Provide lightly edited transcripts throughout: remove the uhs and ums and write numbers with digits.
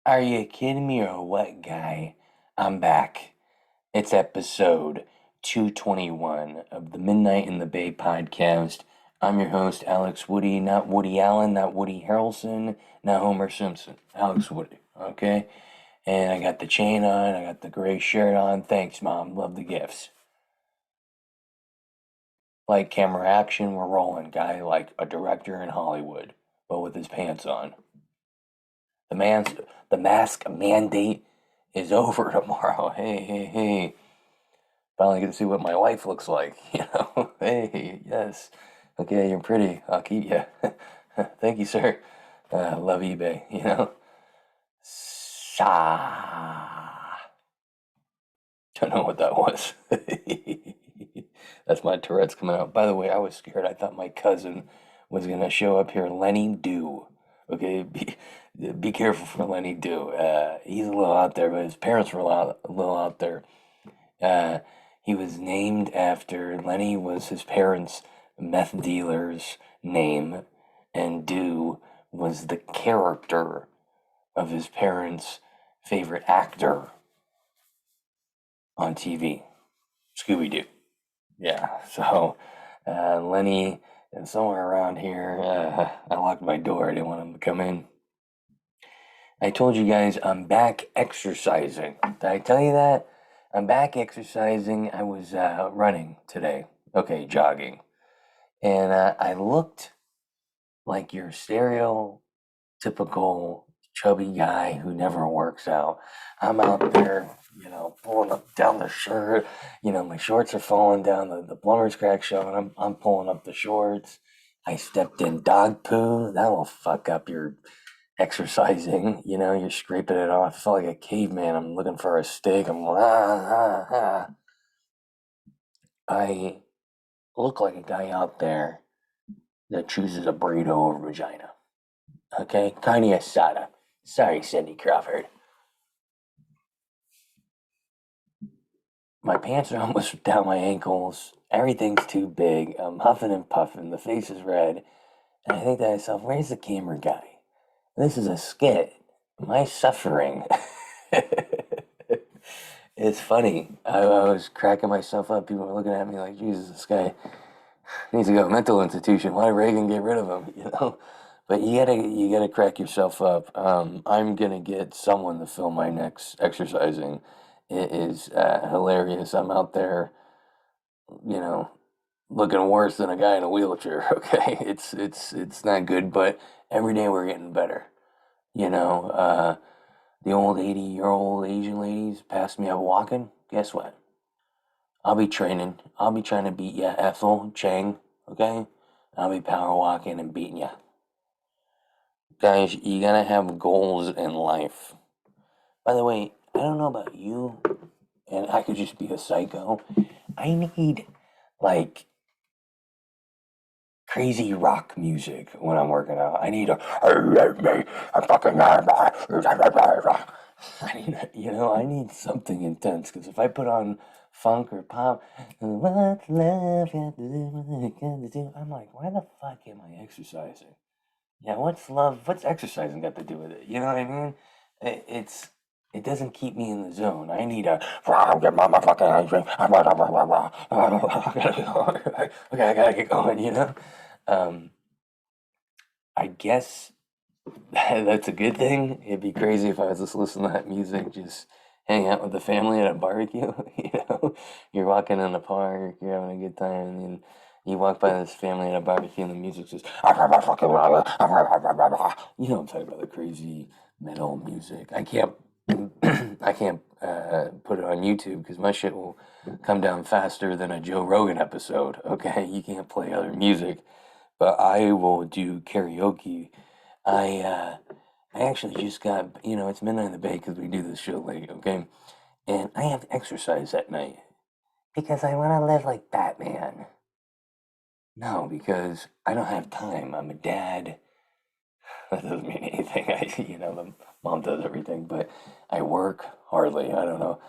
Are you kidding me or what, guy? I'm back. It's episode 221 of the Midnight in the Bay podcast. I'm your host, Alex Woody, not Woody Allen, not Woody Harrelson, not Homer Simpson. Alex Woody, okay? And I got the chain on, I got the gray shirt on. Thanks, Mom. Love the gifts. Like camera action, we're rolling, guy, like a director in Hollywood, but with his pants on. The man's the mask mandate is over tomorrow. Hey, hey, hey. Finally get to see what my wife looks like, Hey, yes. Okay, you're pretty. I'll keep you. Thank you, sir. Love eBay. Sha. Don't know what that was. That's my Tourette's coming out. By the way, I was scared. I thought my cousin was gonna show up here, Lenny Dew. Okay, be careful for Lenny Dew. He's a little out there, but his parents were a little out there. Uh, he was named after Lenny was his parents' meth dealer's name, and Dew was the character of his parents' favorite actor on TV, Scooby Doo. Yeah, so Lenny is somewhere around here. I locked my door. I didn't want him to come in. I told you guys I'm back exercising. Did I tell you that? I'm back exercising. I was running today. Okay, jogging. And I looked like your stereotypical chubby guy who never works out. I'm out there, pulling up down the shirt. My shorts are falling down. The plumber's crack showing. I'm pulling up the shorts. I stepped in dog poo. That will fuck up your exercising. You're scraping it off. I felt like a caveman. I'm looking for a steak. I'm like, I look like a guy out there that chooses a burrito over vagina. Okay? Carne asada. Sorry, Cindy Crawford. My pants are almost down my ankles. Everything's too big. I'm huffing and puffing. The face is red. And I think to myself, where's the camera guy? This is a skit. Am I suffering? It's funny. I was cracking myself up. People were looking at me like, Jesus, this guy needs to go to a mental institution. Why did Reagan get rid of him? But you gotta crack yourself up. I'm gonna get someone to film my next exercising. It is hilarious. I'm out there, you know, looking worse than a guy in a wheelchair. Okay, it's not good, but every day we're getting better. You know, the old 80-year-old Asian ladies passed me up walking. Guess what? I'll be training. I'll be trying to beat ya, Ethel Chang. Okay, I'll be power walking and beating ya. Guys, you gotta have goals in life. By the way, I don't know about you, and I could just be a psycho. I need like crazy rock music when I'm working out. I need a I fucking I need I need something intense because if I put on funk or pop, what love got to do with it got to do? I'm like, why the fuck am I exercising? Yeah, what's love? What's exercising got to do with it? You know what I mean? It doesn't keep me in the zone. I need a get my fucking ice cream. Okay, I gotta get going. Um, I guess that's a good thing. It'd be crazy if I was just listening to that music, just hang out with the family at a barbecue. You're walking in the park, you're having a good time, and then you walk by this family at a barbecue, and the music's just I'm talking about the crazy metal music. I can't, I can't put it on YouTube because my shit will come down faster than a Joe Rogan episode. Okay, you can't play other music, but I will do karaoke. I actually just got, it's midnight in the bay because we do this show late, okay? And I have to exercise at night because I want to live like Batman. No, because I don't have time. I'm a dad. That doesn't mean anything. The mom does everything, but I work hardly. I don't know.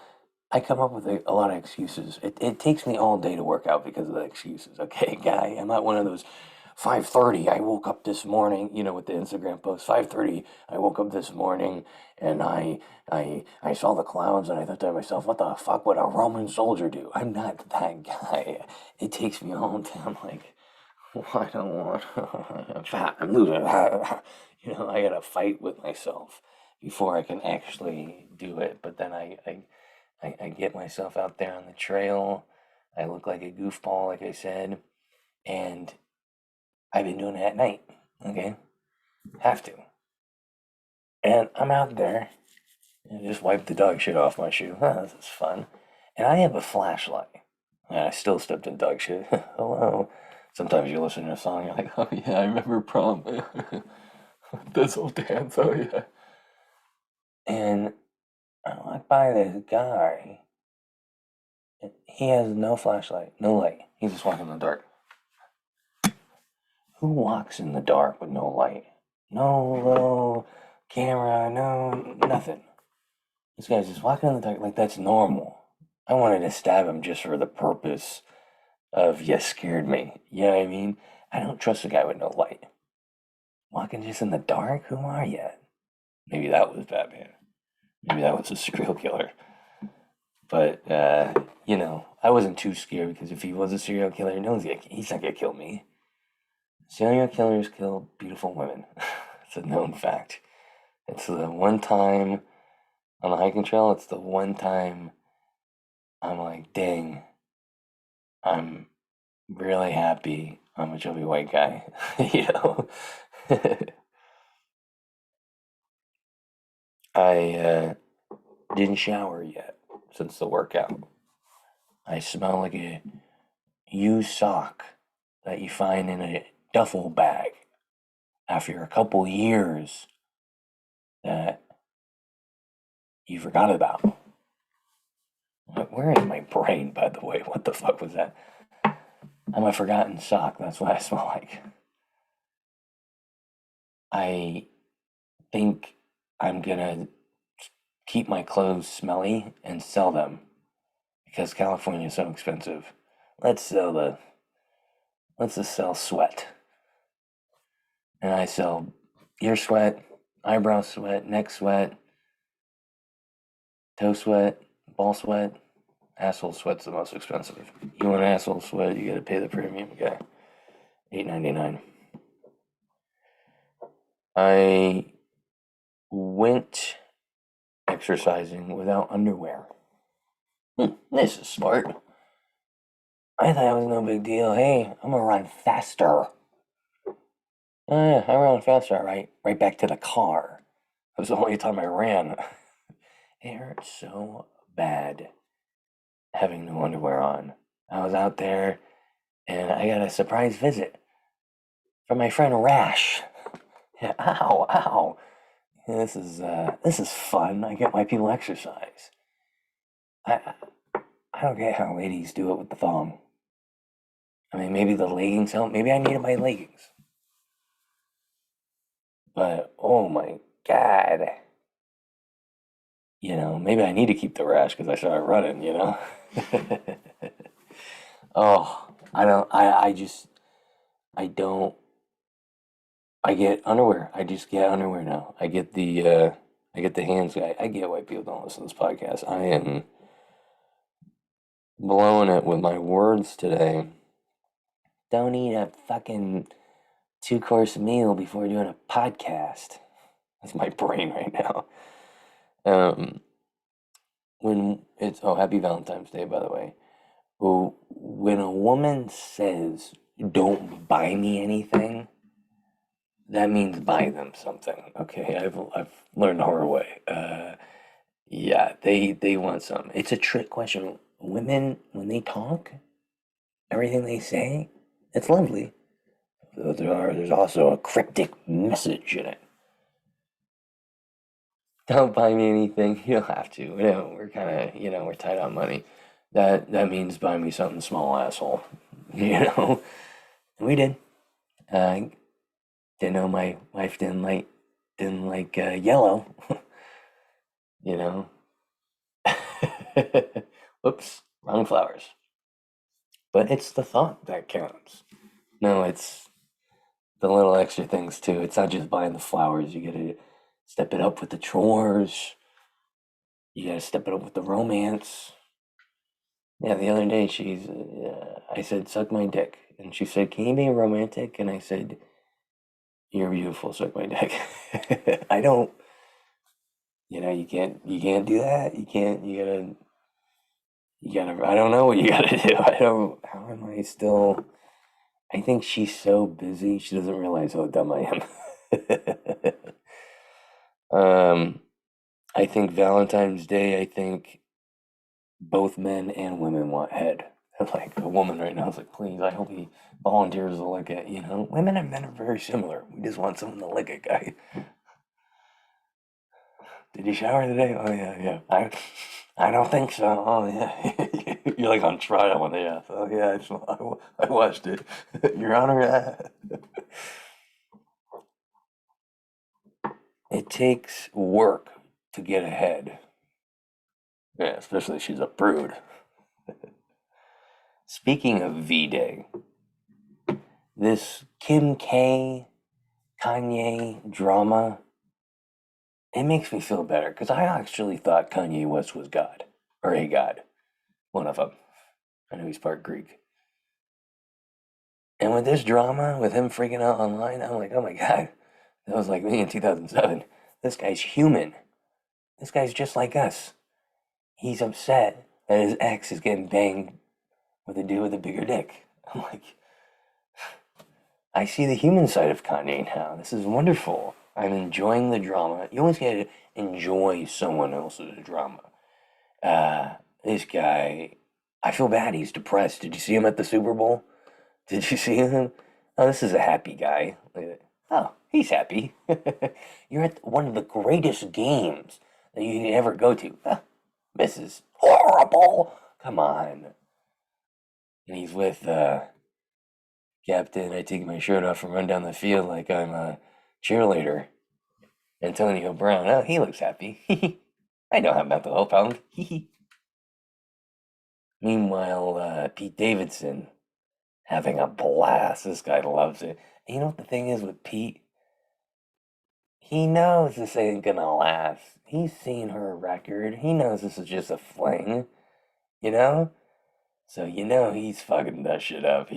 I come up with a lot of excuses. It takes me all day to work out because of the excuses. Okay, guy, I'm not one of those 5:30, I woke up this morning, with the Instagram post, 5:30, I woke up this morning and I saw the clouds and I thought to myself, what the fuck would a Roman soldier do? I'm not that guy. It takes me home to, I'm like, I don't want, I'm fat, I'm losing. I gotta fight with myself before I can actually do it. But then I get myself out there on the trail. I look like a goofball, like I said, and I've been doing it at night. Okay, have to. And I'm out there and just wipe the dog shit off my shoe. This is fun. And I have a flashlight. And I still stepped in dog shit. Hello. Sometimes you listen to a song, you're like, oh yeah, I remember prom. This whole dance, oh yeah. And I walk by this guy. And he has no flashlight, no light. He's just walking in the dark. Who walks in the dark with no light? No little camera, no nothing. This guy's just walking in the dark like that's normal. I wanted to stab him just for the purpose of you scared me. You know what I mean? I don't trust a guy with no light. Walking just in the dark? Who are you? Maybe that was Batman. Maybe that was a serial killer. But I wasn't too scared because if he was a serial killer, he's not gonna kill me. Serial killers kill beautiful women. It's a known fact. It's the one time on the hiking trail, it's the one time I'm like, dang, I'm really happy I'm a chubby white guy. you know? I didn't shower yet since the workout. I smell like a used sock that you find in a duffel bag after a couple years that you forgot about. Where is my brain, by the way? What the fuck was that? I'm a forgotten sock. That's what I smell like. I think I'm gonna keep my clothes smelly and sell them because California is so expensive. Let's just sell sweat. And I sell ear sweat, eyebrow sweat, neck sweat, toe sweat, ball sweat. Asshole sweat's the most expensive. You want asshole sweat, you gotta pay the premium guy. $8.99. I went exercising without underwear. This is smart. I thought it was no big deal. Hey, I'm gonna run faster. Oh yeah, I ran faster, right back to the car. That was the only time I ran. It hurt so bad having no underwear on. I was out there and I got a surprise visit from my friend Rash. Yeah, ow, ow. Yeah, this is fun. I get why people exercise. I I don't get how ladies do it with the thong. I mean, maybe the leggings help. Maybe I need to buy leggings. But oh my god, maybe I need to keep the rash because I started running. Oh, I don't. I just. I don't. I get underwear. I just get underwear now. I get the. I get the hands guy. I get why people don't listen to this podcast. I am blowing it with my words today. Don't eat a fucking 2-course meal before doing a podcast. That's my brain right now. When it's happy Valentine's Day, by the way. When a woman says, "Don't buy me anything," that means buy them something. Okay, I've learned the hard way. Yeah, they want something. It's a trick question. Women, when they talk, everything they say, it's lovely. There's also a cryptic message in it. Don't buy me anything. You don't have to. We're kind of, we're tight on money. That means buy me something small, asshole. And we did. Didn't know my wife didn't like yellow. you know. Whoops, wrong flowers. But it's the thought that counts. No, it's the little extra things too. It's not just buying the flowers. You gotta step it up with the chores. You gotta step it up with the romance. Yeah, the other day I said, suck my dick. And she said, can you be romantic? And I said, you're beautiful, suck my dick. I don't, you can't do that. I don't know what you gotta do. How am I still, I think she's so busy, she doesn't realize how dumb I am. um, I think Valentine's Day, I think both men and women want head. Like a woman right now is like, please, I hope he volunteers to lick it. Women and men are very similar. We just want someone to lick it, guy. Did you shower today? Oh yeah, yeah. I don't think so. Oh yeah. You're like on trial on the ass. Oh yeah, I watched it. Your Honor. It takes work to get ahead. Yeah, especially if she's a prude. Speaking of V-Day, this Kim K, Kanye drama, it makes me feel better because I actually thought Kanye West was God, or a god, one of them. I know he's part Greek. And with this drama, with him freaking out online, I'm like, oh my God, that was like me in 2007. This guy's human. This guy's just like us. He's upset that his ex is getting banged with a dude with a bigger dick. I'm like, I see the human side of Kanye now. This is wonderful. I'm enjoying the drama. You always gotta enjoy someone else's drama. This guy, I feel bad. He's depressed. Did you see him at the Super Bowl? Did you see him? Oh, this is a happy guy. Oh, he's happy. You're at one of the greatest games that you could ever go to. This is horrible. Come on. And he's with Captain. I take my shirt off and run down the field like I'm a cheerleader. Antonio Brown. Oh, he looks happy. I don't have mental health problems. Meanwhile, Pete Davidson having a blast. This guy loves it. And you know what the thing is with Pete? He knows this ain't gonna last. He's seen her record. He knows this is just a fling, you know? So he's fucking that shit up.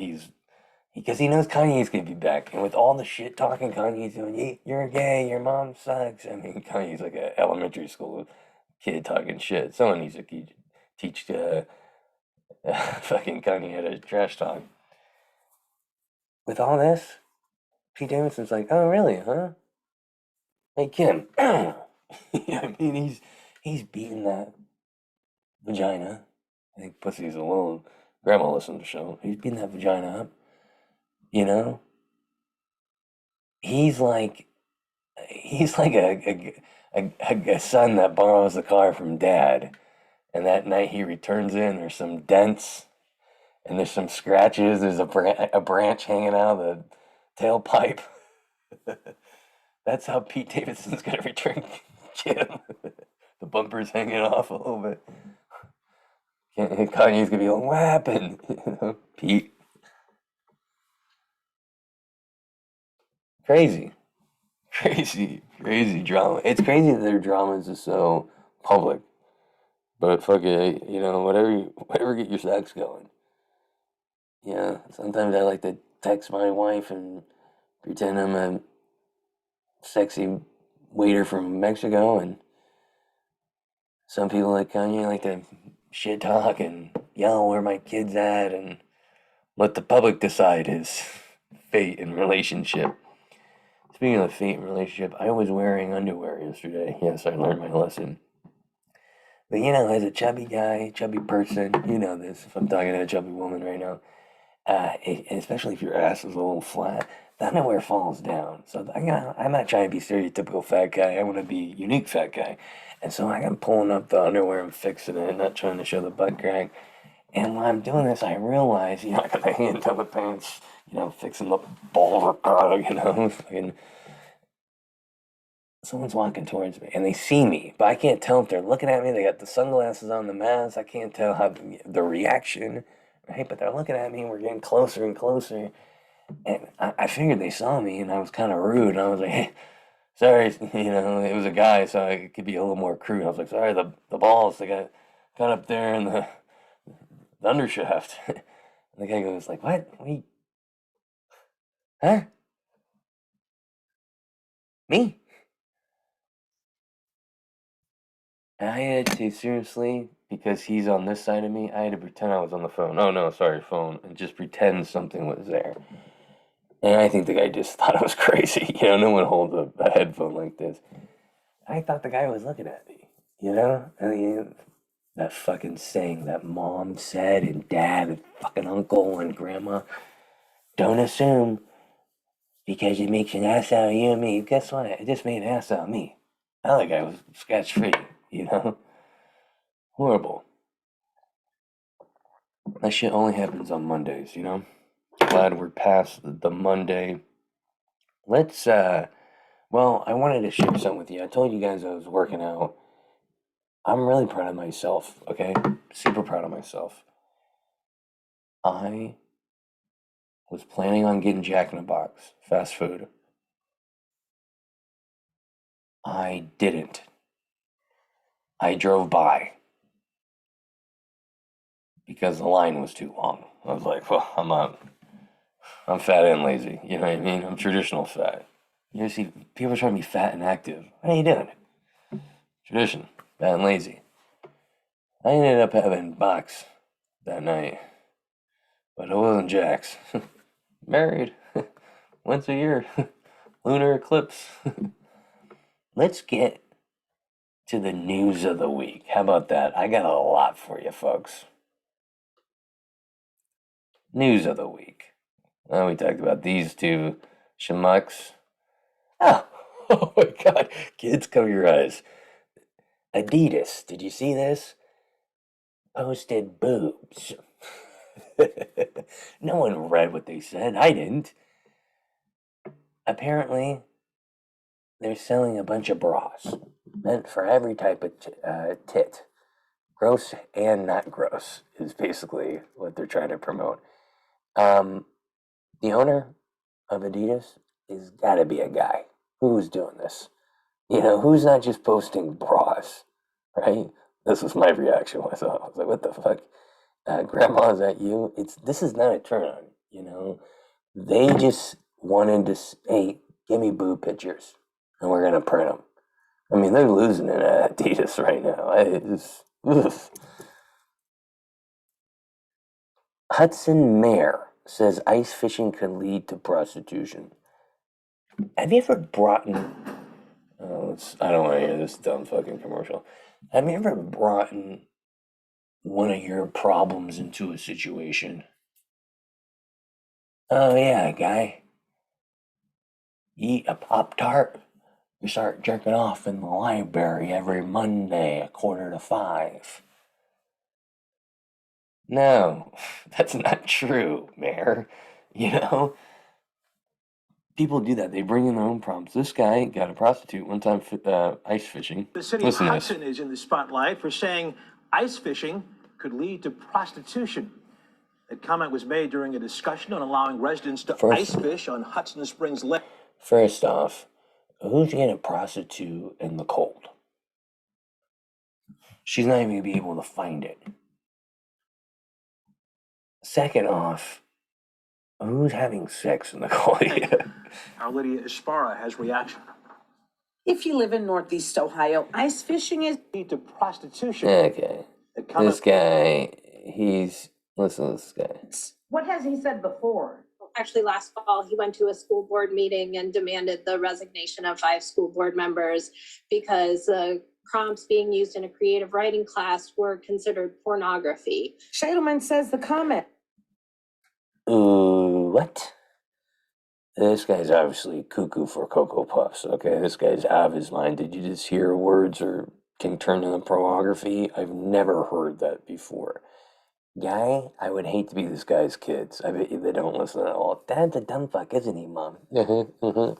Because he knows Kanye's gonna be back. And with all the shit talking Kanye's doing, you're gay, your mom sucks. I mean, Kanye's like an elementary school kid talking shit. Someone needs to teach fucking Kanye how to trash talk. With all this, Pete Davidson's like, oh, really, huh? Hey, Kim. I mean, he's beating that vagina. I think pussy's a little. Grandma listened to the show. He's beating that vagina up. You know, he's like a son that borrows the car from dad, and that night he returns in. There's some dents, and there's some scratches. There's a branch hanging out of the tailpipe. That's how Pete Davidson's gonna return Kim. The bumper's hanging off a little bit. Kanye's gonna be like, what happened? Pete. Crazy. Crazy drama. It's crazy that their dramas is so public. But fuck it, whatever get your sex going. Yeah, sometimes I like to text my wife and pretend I'm a sexy waiter from Mexico, and some people like Kanye like to shit talk and yell where my kid's at and let the public decide his fate in relationship. Speaking of fate in relationship, I was wearing underwear yesterday. Yes, I learned my lesson. But as a chubby guy, chubby person, you know this. If I'm talking to a chubby woman right now, especially if your ass is a little flat, the underwear falls down. So I'm not trying to be stereotypical fat guy. I want to be unique fat guy. And so I'm pulling up the underwear and fixing it, not trying to show the butt crack. And while I'm doing this, I realize, I got my hand down the pants, fixing the ball and someone's walking towards me and they see me, but I can't tell if they're looking at me. They got the sunglasses on, the mask. I can't tell how the reaction, right? But they're looking at me and we're getting closer and closer. And I figured they saw me, and I was kind of rude. And I was like, hey, sorry, it was a guy, so it could be a little more crude. I was like, sorry, the balls, they got up there in the undershaft. And the guy goes like, what? Wait, huh? Me? And I had to, seriously, because he's on this side of me, I had to pretend I was on the phone. Oh no, sorry, phone, and just pretend something was there. And I think the guy just thought I was crazy. No one holds a headphone like this. I thought the guy was looking at me. I mean, that fucking saying that mom said, and dad, and fucking uncle, and grandma, don't assume because it makes an ass out of you and me. Guess what? It just made an ass out of me. That other guy was scratch free. Horrible. That shit only happens on Mondays. Glad we're past the Monday. Let's, well, I wanted to share something with you. I told you guys I was working out. I'm really proud of myself, okay? Super proud of myself. I was planning on getting Jack in the Box, fast food. I didn't. I drove by because the line was too long. I was like, well, I'm fat and lazy. You know what I mean? I'm traditional fat. You see, people are trying to be fat and active. What are you doing? Tradition, fat and lazy. I ended up having box that night, but it wasn't Jack's. Married, once a year, lunar eclipse. Let's get to the news of the week. How about that? I got a lot for you, folks. News of the week. Oh, we talked about these two schmucks. Oh, oh my God. Kids, cover your eyes. Adidas, did you see this? Posted boobs. No one read what they said. I didn't. Apparently, they're selling a bunch of bras meant for every type of tit. Gross and not gross is basically what they're trying to promote. The owner of Adidas is got to be a guy. Who's doing this? Who's not just posting bras, right? This was my reaction when I saw it. I was like, what the fuck? Grandma, is that you? This is not a turn on. They just wanted to, hey, give me boob pictures, and we're going to print them. I mean, they're losing it at Adidas right now. Oof. Hudson Mayer says ice fishing can lead to prostitution. Have you ever brought in... Oh, I don't want to hear this dumb fucking commercial. Have you ever brought in one of your problems into a situation? Oh, yeah, guy. Eat a Pop-Tart. You start jerking off in the library every Monday at 4:45. No, that's not true, Mayor. You know, people do that. They bring in their own problems. This guy got a prostitute one time ice fishing. The city of Hudson is in the spotlight for saying ice fishing could lead to prostitution. That comment was made during a discussion on allowing residents to ice fish on Hudson Springs Lake. First off, who's going to prostitute in the cold? She's not even going to be able to find it. Second off, who's having sex in the cold? Our Lydia Esparra has reaction. If you live in Northeast Ohio, ice fishing is Lead to prostitution. Okay. This guy, listen to this guy. What has he said before? Actually, last fall, he went to a school board meeting and demanded the resignation of 5 school board members because prompts being used in a creative writing class were considered pornography. Shadelman says the comment. Ooh, what? This guy's obviously cuckoo for Cocoa Puffs, okay? This guy's out of his mind. Did you just hear words or can turn into pornography? I've never heard that before. Guy, I would hate to be this guy's kids. I bet you they don't listen at all. Dad's a dumb fuck, isn't he, Mom? Why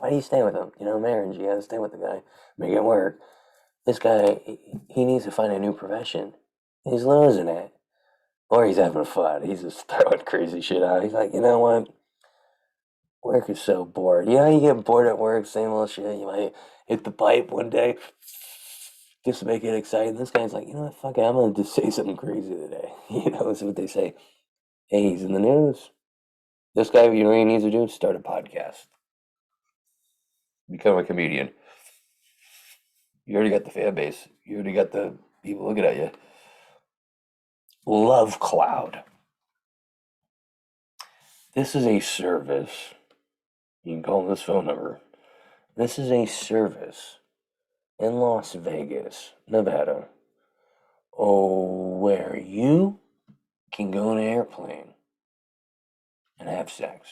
do you stay with him? Marriage, you gotta stay with the guy. Make it work. This guy, he needs to find a new profession. He's losing it. Or he's having fun. He's just throwing crazy shit out. He's like, you know what? Work is so bored. You know, you get bored at work, same old shit. You might hit the pipe one day just to make it exciting. This guy's like, you know what, fuck it, I'm gonna just say something crazy today. You know, that's what they say. Hey, he's in the news. This guy, you know what he needs to do? Start a podcast. Become a comedian. You already got the fan base. You already got the people looking at you. Love Cloud. This is a service. You can call this phone number. This is a service in Las Vegas, Nevada, where you can go on an airplane and have sex.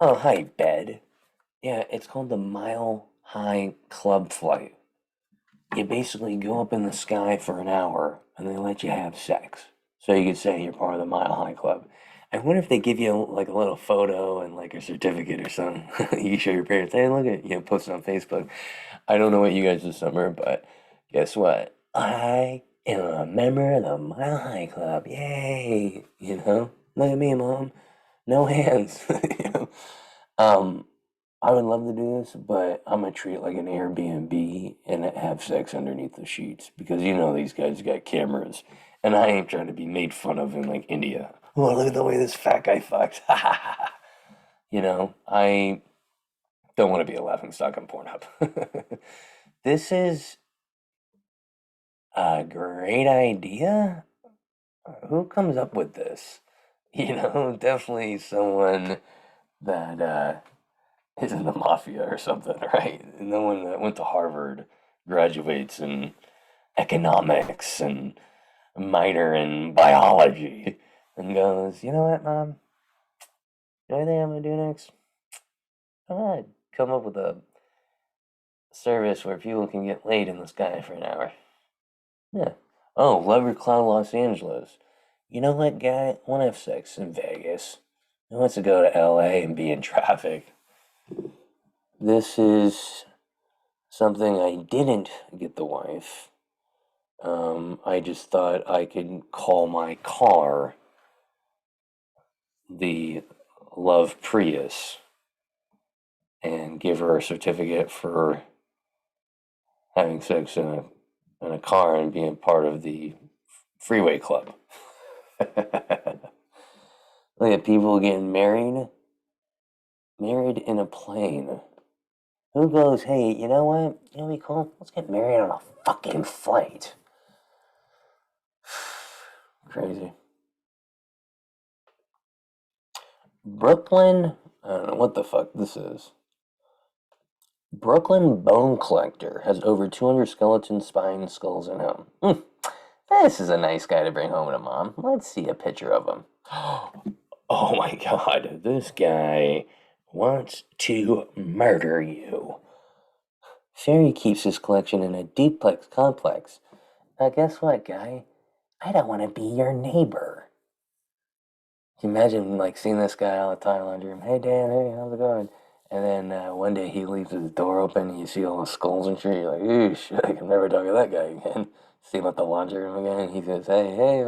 Oh, hi, bed. Yeah, it's called the Mile High Club Flight. You basically go up in the sky for an hour and they let you have sex. So you could say you're part of the Mile High Club. I wonder if they give you like a little photo and like a certificate or something. You show your parents, hey, look at, post it on Facebook. I don't know what you guys this summer, but guess what? I am a member of the Mile High Club. Yay! Look at me, mom. No hands. you know? Um, I would love to do this, but I'm gonna treat it like an Airbnb and have sex underneath the sheets because these guys got cameras, and I ain't trying to be made fun of in like India. Oh, look at the way this fat guy fucks. I don't want to be a laughing stock on Pornhub. This is a great idea. Who comes up with this? Definitely someone that is in the mafia or something, right? No one that went to Harvard graduates in economics and minor in biology and goes, you know what, mom? You know what I think I'm gonna do next? I'm gonna come up with a service where people can get laid in the sky for an hour. Yeah. Oh, Lover Cloud Los Angeles. You know what, guy? I want to have sex in Vegas. Who wants to go to LA and be in traffic? This is something I didn't get the wife. I just thought I could call my car the Love Prius and give her a certificate for having sex in a car and being part of the freeway club. Look at people getting married in a plane. Who goes, hey, you know what? You know what be cool? Let's get married on a fucking flight. Crazy. Brooklyn, I don't know what the fuck this is. Brooklyn Bone Collector has over 200 skeleton spine skulls in him. This is a nice guy to bring home to mom. Let's see a picture of him. Oh my god, this guy wants to murder you. Sherry keeps his collection in a duplex complex. Guess what, guy? I don't want to be your neighbor. Can you imagine, like, seeing this guy all the time in the laundry room? Hey, Dan, hey, how's it going? And then one day he leaves his door open and you see all the skulls and shit. You're like, ooh, shit, I can never talk to that guy again. See him at the laundry room again. And he says, hey.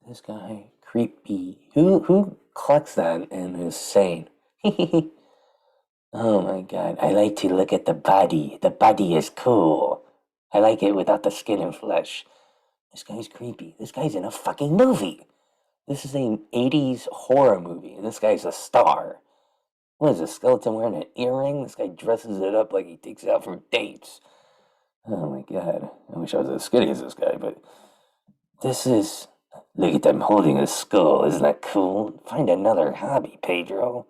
This guy, creepy. Who collects that and is sane? Oh my god, I like to look at the body. The body is cool. I like it without the skin and flesh. This guy's creepy. This guy's in a fucking movie. This is an 80s horror movie, and this guy's a star. What is this, skeleton wearing an earring? This guy dresses it up like he takes it out for dates. Oh my god. I wish I was as skinny as this guy, but this is... Look at them holding a skull. Isn't that cool? Find another hobby, Pedro.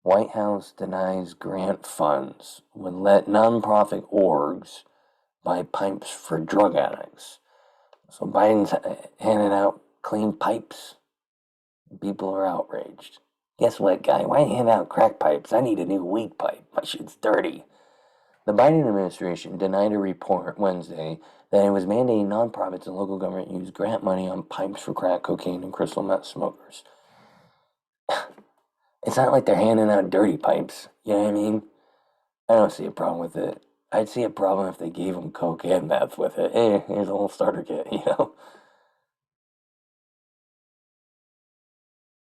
White House denies grant funds would let nonprofit orgs buy pipes for drug addicts. So Biden's handing out clean pipes. People are outraged. Guess what, guy? Why hand out crack pipes? I need a new weed pipe. My shit's dirty. The Biden administration denied a report Wednesday that it was mandating nonprofits and local government use grant money on pipes for crack cocaine and crystal meth smokers. It's not like they're handing out dirty pipes. You know what I mean? I don't see a problem with it. I'd see a problem if they gave them coke and meth with it. Hey, here's a whole starter kit,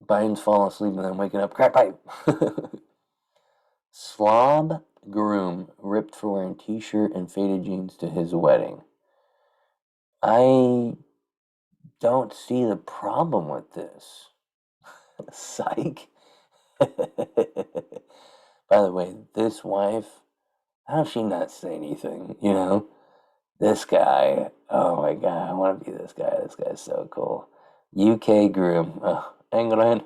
Biden's falling asleep and then waking up. Crack pipe. Slob groom ripped for wearing t-shirt and faded jeans to his wedding. I don't see the problem with this. Psych. By the way, this wife, how does she not say anything, you know? This guy, oh my god, I want to be this guy. This guy's so cool. UK groom, England,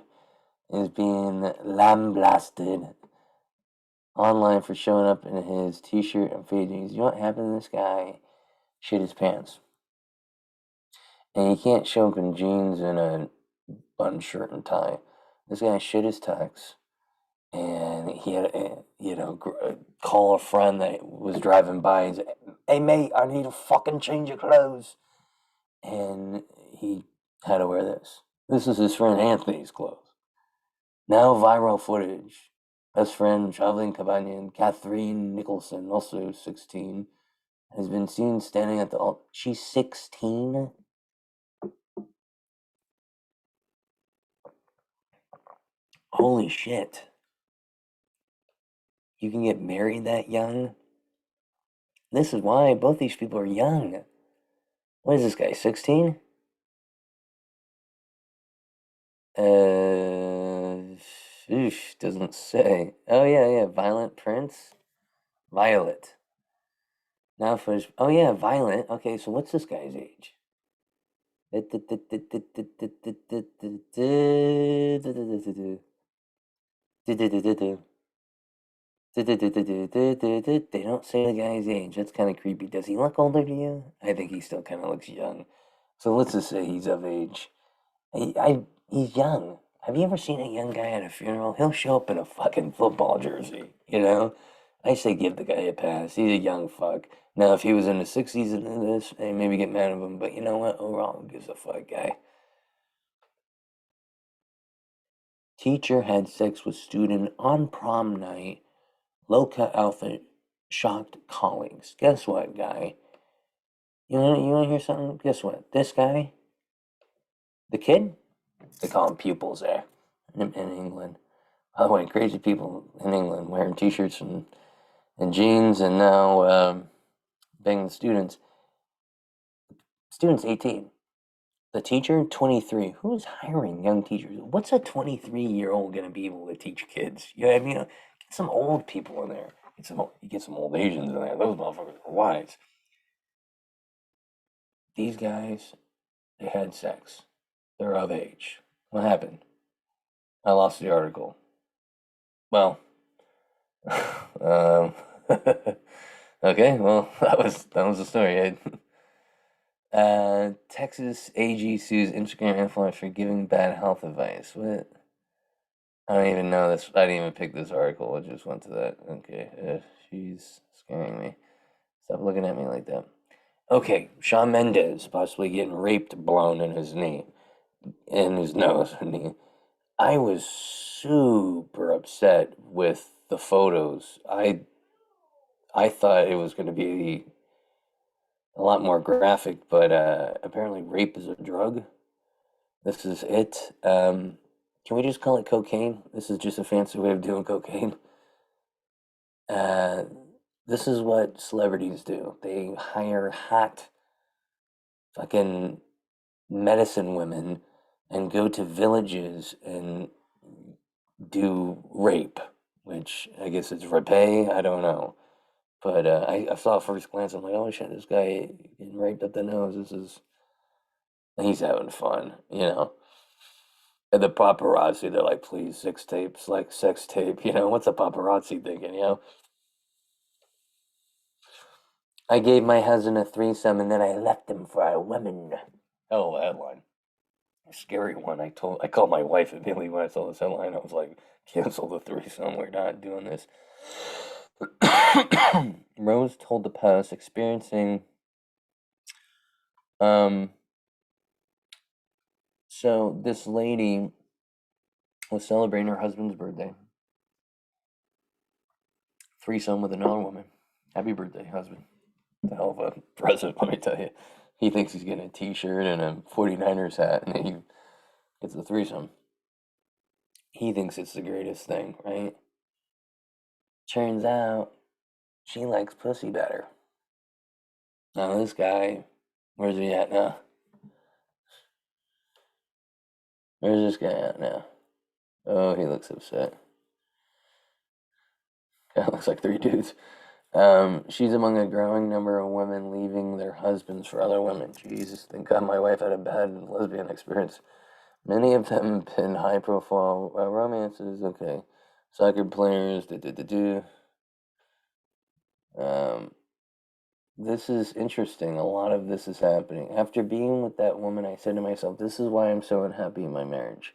is being lambasted online for showing up in his t-shirt and faded jeans. You know what happened to this guy? Shit his pants. And he can't show up in jeans and a button shirt and tie. This guy shit his tux. And he had, call a friend that was driving by and say, "Hey mate, I need to fucking change your clothes." And he had to wear this. This is his friend Anthony's clothes. Now viral footage. Best friend, traveling companion, Catherine Nicholson, also 16, has been seen standing at the altar. She's 16? Holy shit. You can get married that young? This is why both these people are young. What is this guy, 16? Doesn't say. Oh, yeah, Violent Prince? Violet. Now for his. Oh, yeah, Violent. Okay, so what's this guy's age? They don't say the guy's age. That's kind of creepy. Does he look older to you? I think he still kind of looks young. So let's just say he's of age. He's young. Have you ever seen a young guy at a funeral? He'll show up in a fucking football jersey, you know? I say give the guy a pass. He's a young fuck. Now, if he was in the 60s and this, they maybe get mad at him, but you know what? Overall, who gives a fuck, guy? Teacher had sex with student on prom night. Low-cut outfit shocked colleagues. Guess what, guy? You wanna hear something? Guess what? This guy, the kid, they call them pupils there in England. By the way, crazy people in England wearing t-shirts and jeans and now banging the students. Students 18. The teacher, 23. Who's hiring young teachers? What's a 23-year-old going to be able to teach kids? You know what I mean? Get some old people in there. You get some old Asians in there. Those motherfuckers are wise. These guys, they had sex. They're of age. What happened? I lost the article. Well, um, okay. Well, that was the story. Texas AG sues Instagram influencer for giving bad health advice. What? I don't even know this. I didn't even pick this article. I just went to that. Okay, she's scaring me. Stop looking at me like that. Okay, Shawn Mendes possibly getting raped, blown in his knee, in his nose, knee. I was super upset with the photos. I thought it was going to be a lot more graphic, but apparently rape is a drug. This is it. Can we just call it cocaine? This is just a fancy way of doing cocaine. Uh, this is what celebrities do. They hire hot fucking medicine women and go to villages and do rape, which I guess it's rape. I don't know. But I saw a first glance. I'm like, oh shit, this guy getting raped up the nose. He's having fun, you know. And the paparazzi, they're like, please, sex tapes, like sex tape, you know. What's a paparazzi thinking, you know? I gave my husband a threesome and then I left him for a woman. Oh, headline. A scary one. I called my wife immediately when I saw this headline. I was like, cancel the threesome. We're not doing this. Rose told the Post experiencing so this lady was celebrating her husband's birthday. Threesome with another woman. Happy birthday, husband. The hell of a present, let me tell you. He thinks he's getting a t-shirt and a 49ers hat, and then he gets a threesome. he thinks it's the greatest thing, right? Turns out she likes pussy better. Now this guy, where's he at now? Where's this guy at now? Oh, he looks upset. Guy looks like three dudes. She's among a growing number of women leaving their husbands for other women. Jesus, thank God my wife had a bad lesbian experience. Many of them have been high-profile romances. Okay, soccer players. Um, this is interesting. A lot of this is happening. After being with that woman, I said to myself, "This is why I'm so unhappy in my marriage.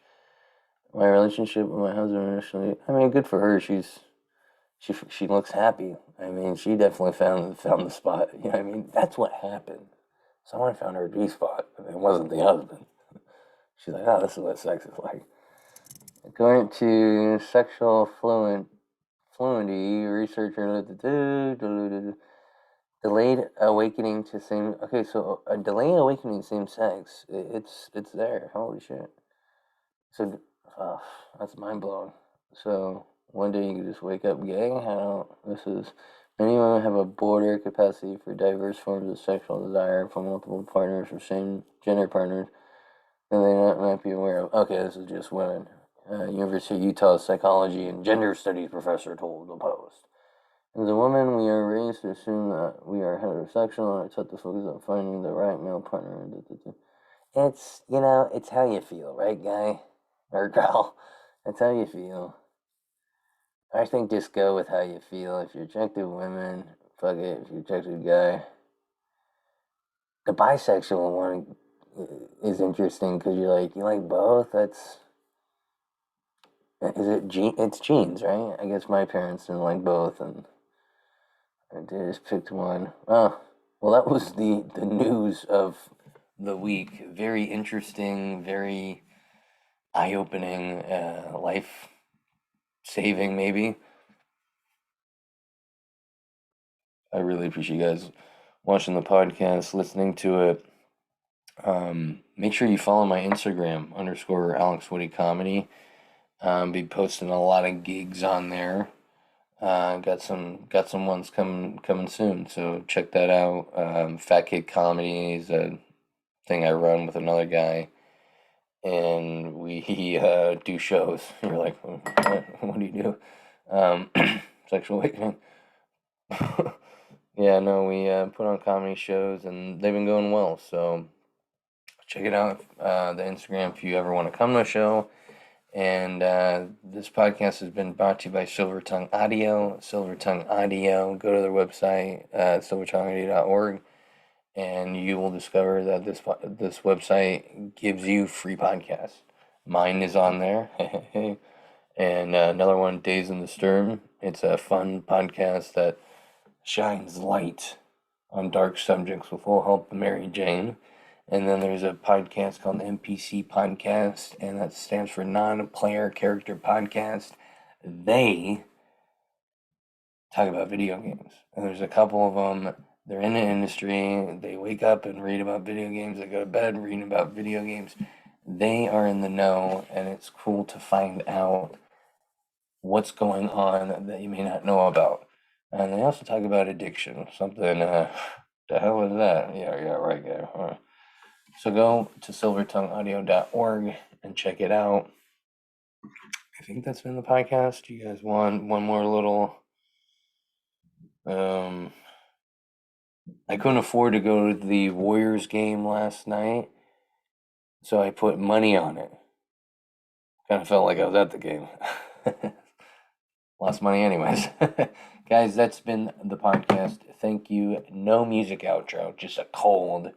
My relationship with my husband initially. I mean, good for her. She looks happy. I mean, she definitely found the spot. You know what I mean? That's what happened. Someone found her G spot, and it wasn't the husband. She's like, oh, this is what sex is like. According to sexual fluency researcher, delayed awakening to same. Okay, so a delayed awakening to same sex. It's there. Holy shit. So, oh, that's mind blowing. So one day you can just wake up gay. How this is. Many women have a broader capacity for diverse forms of sexual desire from multiple partners or same gender partners than they might be aware of. Okay, this is just women. University of Utah psychology and gender studies professor told the Post. As a woman, we are raised to assume that we are heterosexual and are taught to focus on finding the right male partner. It's, it's how you feel, right, guy? Or girl. That's how you feel. I think just go with how you feel. If you're attracted to women, fuck it. If you're attracted to a guy. The bisexual one is interesting because you're like, you like both? It's genes, right? I guess my parents didn't like both, and I just picked one. Oh, well, that was the news of the week. Very interesting, very eye-opening, life-saving, maybe. I really appreciate you guys watching the podcast, listening to it. Make sure you follow my Instagram _AlexWoodyComedy. Be posting a lot of gigs on there. Got some ones coming soon, so check that out. Fat Kid Comedy is a thing I run with another guy, and we do shows. You're like, what do you do? Sexual awakening. Yeah, no, we put on comedy shows, and they've been going well. So check it out, the Instagram, if you ever want to come to a show. And this podcast has been brought to you by Silver Tongue Audio. Silver Tongue Audio. Go to their website, silvertongueaudio.org, and you will discover that this website gives you free podcasts. Mine is on there. And another one, Days in the Sturm. It's a fun podcast that shines light on dark subjects with full help of Mary Jane. And then there's a podcast called the NPC Podcast, and that stands for Non-Player Character Podcast. They talk about video games. And there's a couple of them. They're in the industry. They wake up and read about video games. They go to bed reading about video games. They are in the know, and it's cool to find out what's going on that you may not know about. And they also talk about addiction. Something, the hell is that? Yeah, right there. Huh. So go to silvertongueaudio.org and check it out. I think that's been the podcast. You guys want one more little... I couldn't afford to go to the Warriors game last night, so I put money on it. Kind of felt like I was at the game. Lost money anyways. Guys, that's been the podcast. Thank you. No music outro, just a cold...